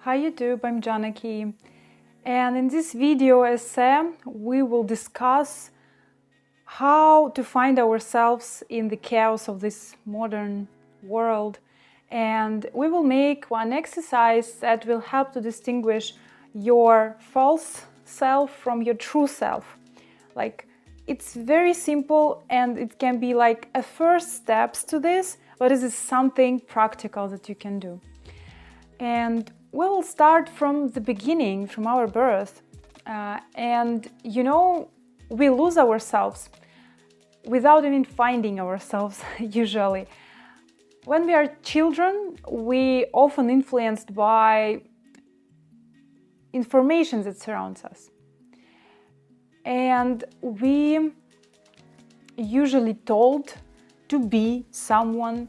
Hi YouTube, I'm Janaki, and in this video essay we will discuss how to find ourselves in the chaos of this modern world, and we will make one exercise that will help to distinguish your false self from your true self. It's very simple and it can be like a first steps to this, but it is something practical that you can do. And we will start from the beginning, from our birth. We lose ourselves without even finding ourselves, usually. When we are children, we often influenced by information that surrounds us. And we usually told to be someone,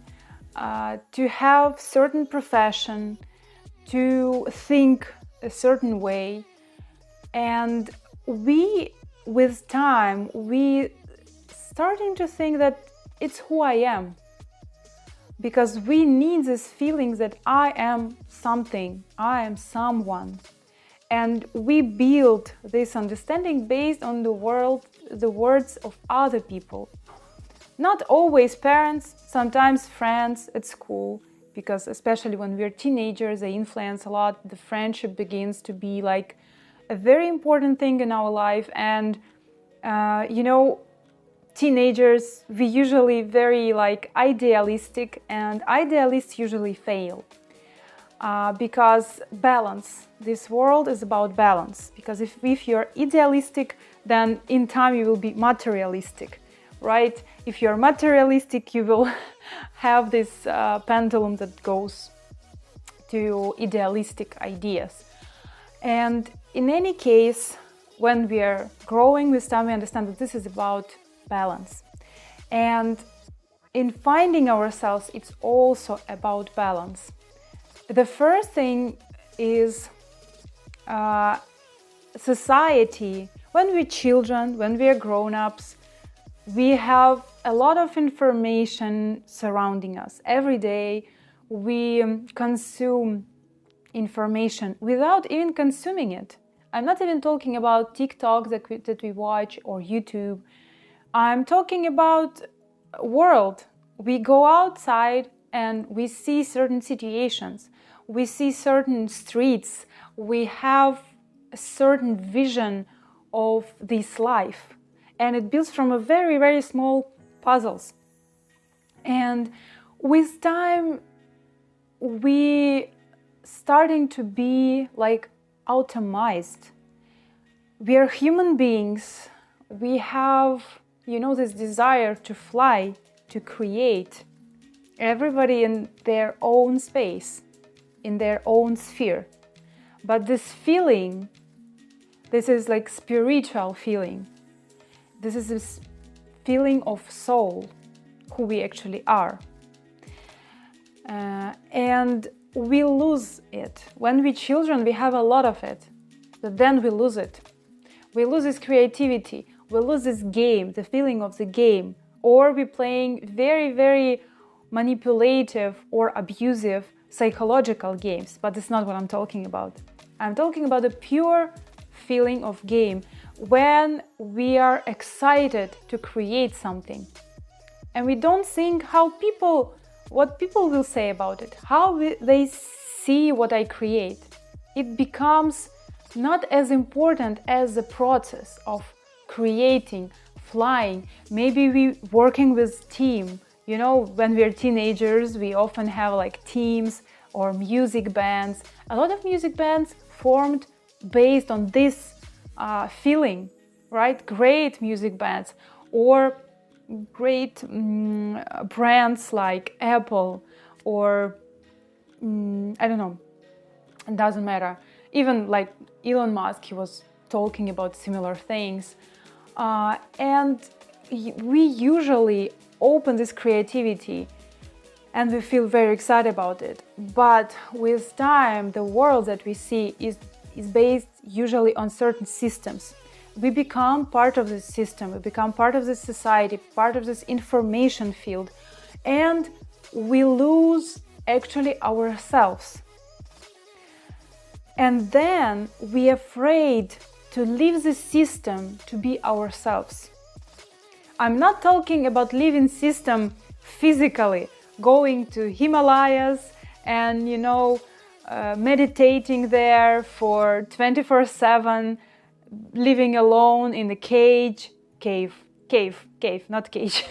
to have certain profession, to think a certain way, and with time we starting to think that it's who I am, because we need this feeling that I am something, I am someone, and we build this understanding based on the words of other people, not always parents, sometimes friends at school. Because especially when we're teenagers, they influence a lot. The friendship begins to be like a very important thing in our life. And, teenagers, we usually very idealistic, and idealists usually fail. Because balance, this world is about balance. Because if you're idealistic, then in time you will be materialistic. Right? If you're materialistic, you will have this pendulum that goes to idealistic ideas. And in any case, when we are growing with time, we understand that this is about balance. And in finding ourselves, it's also about balance. The first thing is society. When we're children, when we are grown-ups, we have a lot of information surrounding us. Every day we consume information without even consuming it. I'm not even talking about TikTok that we watch or YouTube. I'm talking about world. We go outside and we see certain situations. We see certain streets. We have a certain vision of this life. And it builds from a very, very small puzzles. And with time, we starting to be like automized. We are human beings. We have, this desire to fly, to create. Everybody in their own space, in their own sphere. But this feeling, this is like spiritual feeling. This is this feeling of soul, who we actually are. And we lose it. When we're children, we have a lot of it, but then we lose it. We lose this creativity. We lose this game, the feeling of the game. Or we're playing very, very manipulative or abusive psychological games, but that's not what I'm talking about. I'm talking about the pure feeling of game, when we are excited to create something and we don't think what people will say about it, how they see what I create. It becomes not as important as the process of creating, flying. Maybe we working with team. When we're teenagers, we often have teams or music bands. A lot of music bands formed based on this feeling, right? Great music bands or great brands like Apple or I don't know, it doesn't matter. Even like Elon Musk, he was talking about similar things. And we usually open this creativity and we feel very excited about it. But with time, the world that we see is based usually on certain systems. We become part of this system, we become part of this society, part of this information field, and we lose actually ourselves. And then we're afraid to leave the system to be ourselves. I'm not talking about leaving system physically, going to Himalayas and, meditating there for 24/7, living alone in the cave, not cage.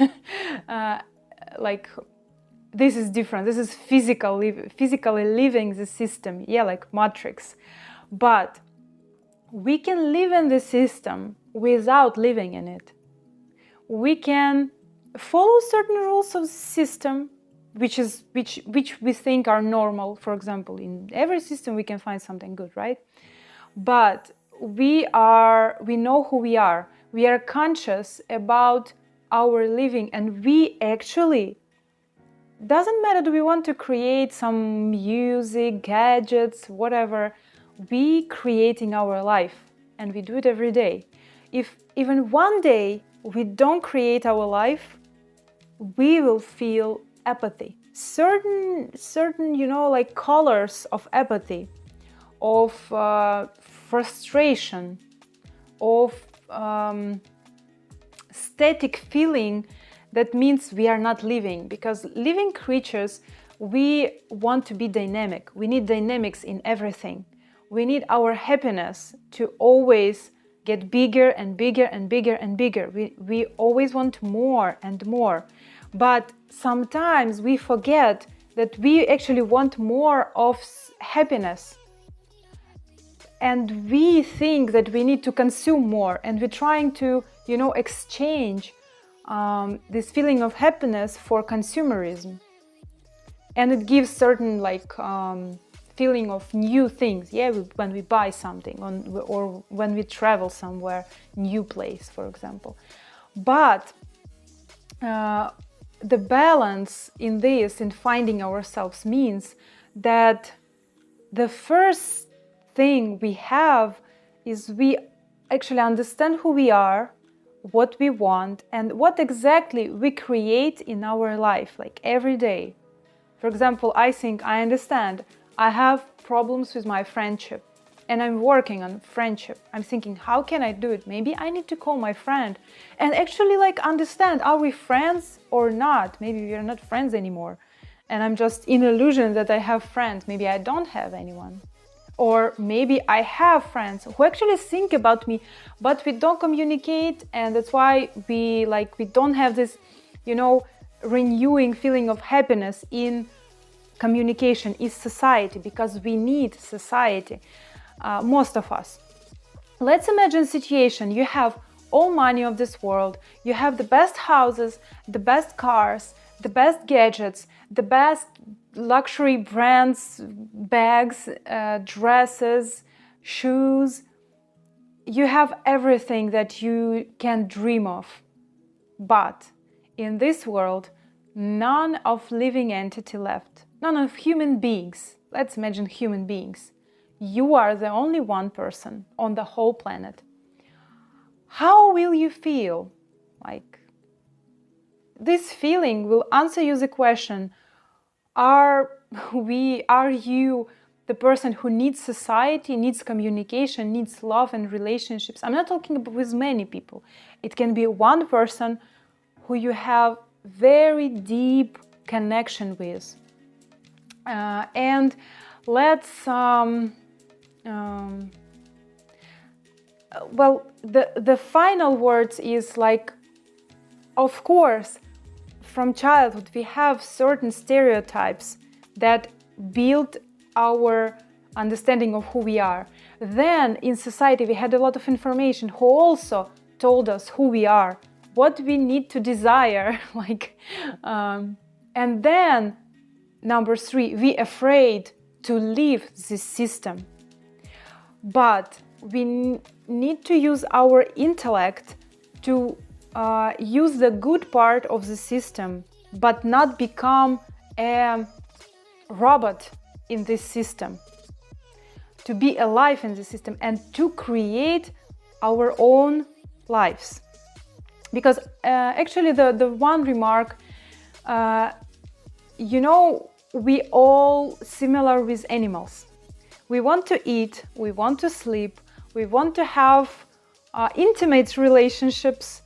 This is different. This is physically living the system, like Matrix. But we can live in the system without living in it. We can follow certain rules of the system, which we think are normal. For example, in every system we can find something good, right? But we know who we are. We are conscious about our living, and we actually, doesn't matter, do we want to create some music, gadgets, whatever, we creating our life, and we do it every day. If even one day we don't create our life, we will feel apathy. Certain colors of apathy, of frustration, of static feeling. That means we are not living, because living creatures, we want to be dynamic. We need dynamics in everything. We need our happiness to always get bigger and bigger and bigger and bigger. We always want more and more. But sometimes we forget that we actually want more of happiness. And we think that we need to consume more, and we're trying to, exchange this feeling of happiness for consumerism. And it gives certain feeling of new things, when we buy something or when we travel somewhere, new place, for example. But the balance in this, in finding ourselves, means that the first thing we have is we actually understand who we are, what we want, and what exactly we create in our life, like every day. For example, I think I understand I have problems with my friendship, and I'm working on friendship. I'm thinking, how can I do it? Maybe I need to call my friend and actually understand, are we friends or not? Maybe we are not friends anymore, and I'm just in illusion that I have friends. Maybe I don't have anyone. Or maybe I have friends who actually think about me, but we don't communicate, and that's why we don't have this, renewing feeling of happiness in communication, is society, because we need society, most of us. Let's imagine a situation: you have all money of this world, you have the best houses, the best cars, the best gadgets, the best luxury brands, bags, dresses, shoes. You have everything that you can dream of. But in this world, none of living entity left, none of human beings. Let's imagine human beings. You are the only one person on the whole planet. How will you feel? This feeling will answer you the question, are you the person who needs society, needs communication, needs love and relationships? I'm not talking about with many people. It can be one person who you have very deep connection with. And let's the final words is of course, from childhood we have certain stereotypes that build our understanding of who we are. Then in society we had a lot of information who also told us who we are, what we need to desire, and then number 3, we afraid to leave this system. But we need to use our intellect to use the good part of the system, but not become a robot in this system. To be alive in the system and to create our own lives. Because actually the one remark, we all similar with animals. We want to eat, we want to sleep, we want to have intimate relationships,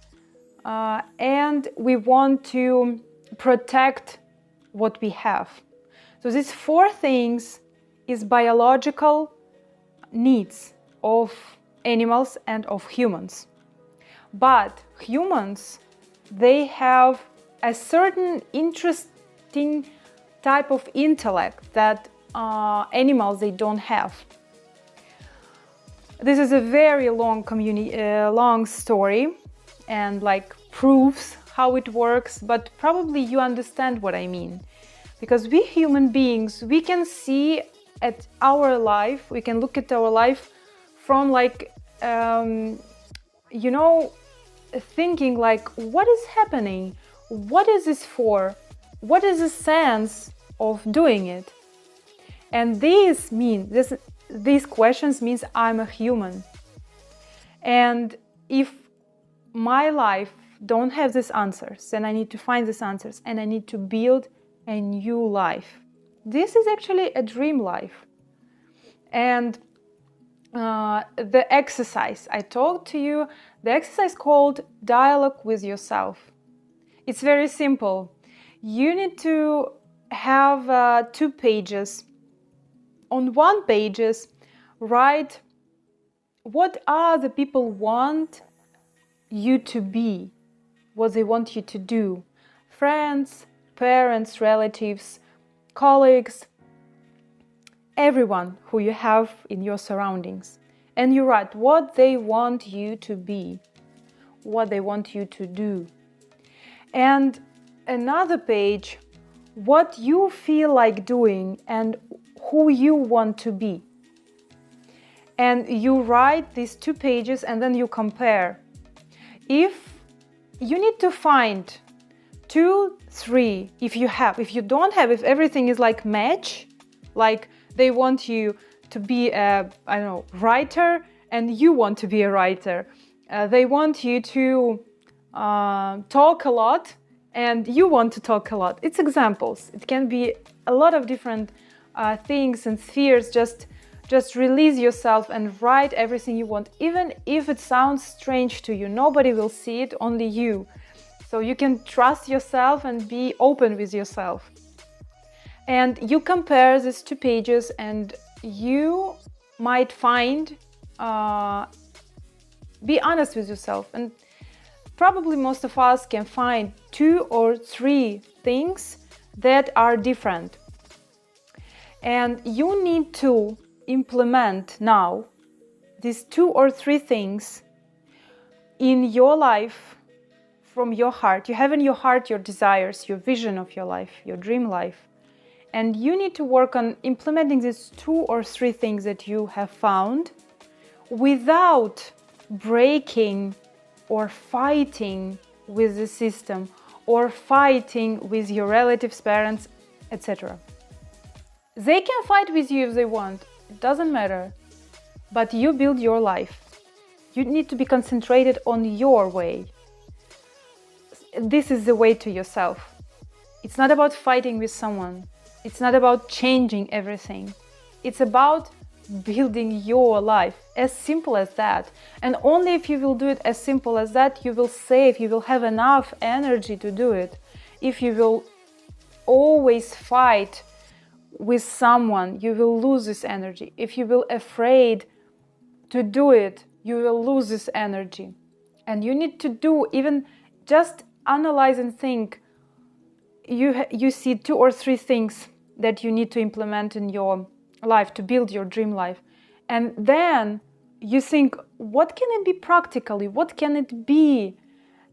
and we want to protect what we have. So these 4 things is biological needs of animals and of humans. But humans, they have a certain interesting type of intellect that animals, they don't have. This is a very long story and like proves how it works, but probably you understand what I mean. Because we human beings, we can see at our life, we can look at our life from like, thinking like, what is happening? What is this for? What is the sense of doing it? And these questions means I'm a human. And if my life don't have these answers, then I need to find these answers and I need to build a new life. This is actually a dream life. And the exercise I talked to you, the exercise called dialogue with yourself. It's very simple. You need to have 2 pages. On 1 page, write what are the people want you to be, what they want you to do. Friends, parents, relatives, colleagues, everyone who you have in your surroundings. And you write what they want you to be, what they want you to do. And another page, what you feel like doing and who you want to be. And you write these 2 pages and then you compare. If you need to find 2, 3, if you don't have, if everything is like match, like they want you to be a, writer and you want to be a writer. They want you to talk a lot and you want to talk a lot. It's examples. It can be a lot of different things and spheres. Just release yourself and write everything you want. Even if it sounds strange to you, nobody will see it, only you. So you can trust yourself and be open with yourself. And you compare these 2 pages and you might find, be honest with yourself. And probably most of us can find 2 or 3 things that are different. And you need to implement now these 2 or 3 things in your life from your heart. You have in your heart your desires, your vision of your life, your dream life. And you need to work on implementing these 2 or 3 things that you have found without breaking or fighting with the system or fighting with your relatives, parents, etc. They can fight with you if they want. It doesn't matter. But you build your life. You need to be concentrated on your way. This is the way to yourself. It's not about fighting with someone. It's not about changing everything. It's about building your life. As simple as that. And only if you will do it as simple as that, you will save, you will have enough energy to do it. If you will always fight with someone, you will lose this energy. If you will afraid to do it, you will lose this energy. And you need to do, even just analyze and think. You see 2 or 3 things that you need to implement in your life to build your dream life. And then you think, what can it be practically? What can it be?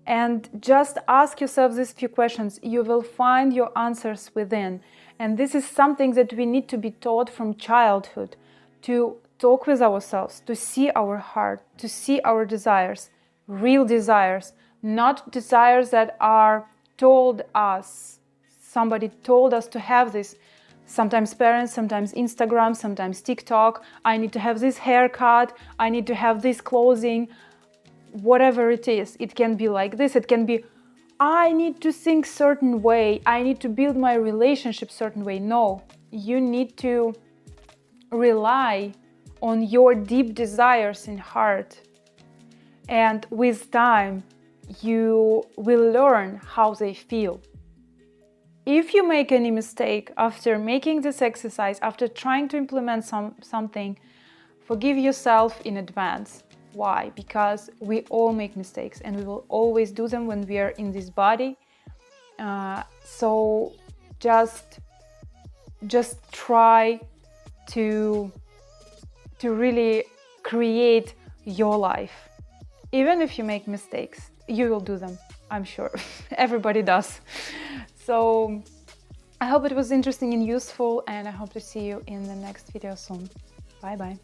And just ask yourself these few questions. You will find your answers within. And this is something that we need to be taught from childhood, to talk with ourselves, to see our heart, to see our desires, real desires, not desires that are told us. Somebody told us to have this. Sometimes parents, sometimes Instagram, sometimes TikTok. I need to have this haircut. I need to have this clothing. Whatever it is, it can be like this. It can be, I need to think certain way. I need to build my relationship certain way. No, you need to rely on your deep desires in heart. And with time, you will learn how they feel. If you make any mistake after making this exercise, after trying to implement something, forgive yourself in advance. Why? Because we all make mistakes and we will always do them when we are in this body. So just try to really create your life. Even if you make mistakes, you will do them, I'm sure. Everybody does. So I hope it was interesting and useful, and I hope to see you in the next video soon. Bye bye.